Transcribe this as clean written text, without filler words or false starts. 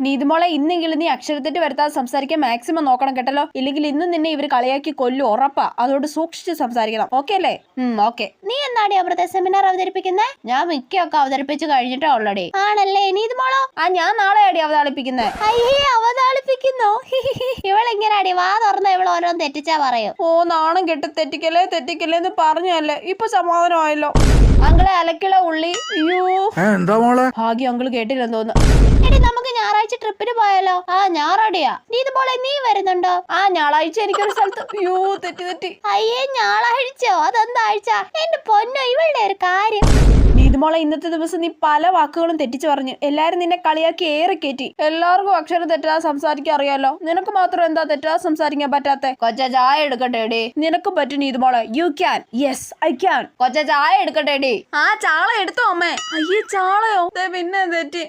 നീതുമോളെ ഇന്നെങ്കിലും നീ അക്ഷരത്തെറ്റ് വരുത്താതെ സംസാരിക്കാൻ മാക്സിമം നോക്കണം കേട്ടല്ലോ. ഇല്ലെങ്കിൽ ഇന്ന് നിന്നെ ഇവര് കളിയാക്കി കൊല്ലും, ഉറപ്പാ. അതുകൊണ്ട് സൂക്ഷിച്ച് സംസാരിക്കണം. ഓക്കെ അല്ലേ? ഓക്കെ. നീ എന്നാടി അവിടുത്തെ സെമിനാർ അവതരിപ്പിക്കുന്നേ? ഞാൻ മിക്കൊക്കെ അവതരിപ്പിച്ചു കഴിഞ്ഞിട്ടാ ഓൾറെഡി. ആണല്ലേ നീതുമോളോ? ഞാൻ നാളെയാടി അവതാളിപ്പിക്കുന്നേ. അയ്യേ അവതാളിപ്പിക്കുന്നോ? ഇവളിങ്ങനാടി വാ തുറന്ന ഇവൾ ഓരോന്ന് തെറ്റിച്ചാ പറയും. നാണം കെട്ട് തെറ്റിക്കല്ലേ എന്ന് പറഞ്ഞല്ലേ, ഇപ്പൊ സമാധാനമായല്ലോ. അങ്കിളെ അലക്കിള ഉള്ളി. അയ്യോ എന്താ മോളെ? ഭാഗ്യം അങ്കിള് കേട്ടില്ലെന്ന് തോന്നുന്നു. എടി നമുക്ക് ഞായറാഴ്ച ട്രിപ്പിന് പോയാലോ? ഞായറാടിയാ. നീതുമോളെ നീ വരുന്നുണ്ടോ? ഞായറാഴ്ച എനിക്കൊരു സ്ഥലത്ത്. അയ്യോ തെറ്റി. അയ്യേ ഞായറാഴ്ചയോ? അതെന്താ ആഴ്ച? എന്റെ പൊന്നോ ഇവളുടെ ഒരു കാര്യം. നീതുമോളെ ഇന്നത്തെ ദിവസം നീ പല വാക്കുകളും തെറ്റിച്ചു പറഞ്ഞു. എല്ലാരും നിന്നെ കളിയാക്കി ഏറെ കയറ്റി. എല്ലാവർക്കും അക്ഷരം തെറ്റാതെ സംസാരിക്കാൻ അറിയാലോ. നിനക്ക് മാത്രം എന്താ തെറ്റാതെ സംസാരിക്കാൻ പറ്റാത്തെ? കൊച്ച ചായ എടുക്കട്ടെ? നിനക്ക് പറ്റും നീതുമോളെ. You can. Yes I can. കൊച്ച ചായ എടുക്കട്ടെ? ചാള എടുത്തോ അമ്മേ. അയ്യേ ചാളയോ? പിന്നെ തെറ്റി.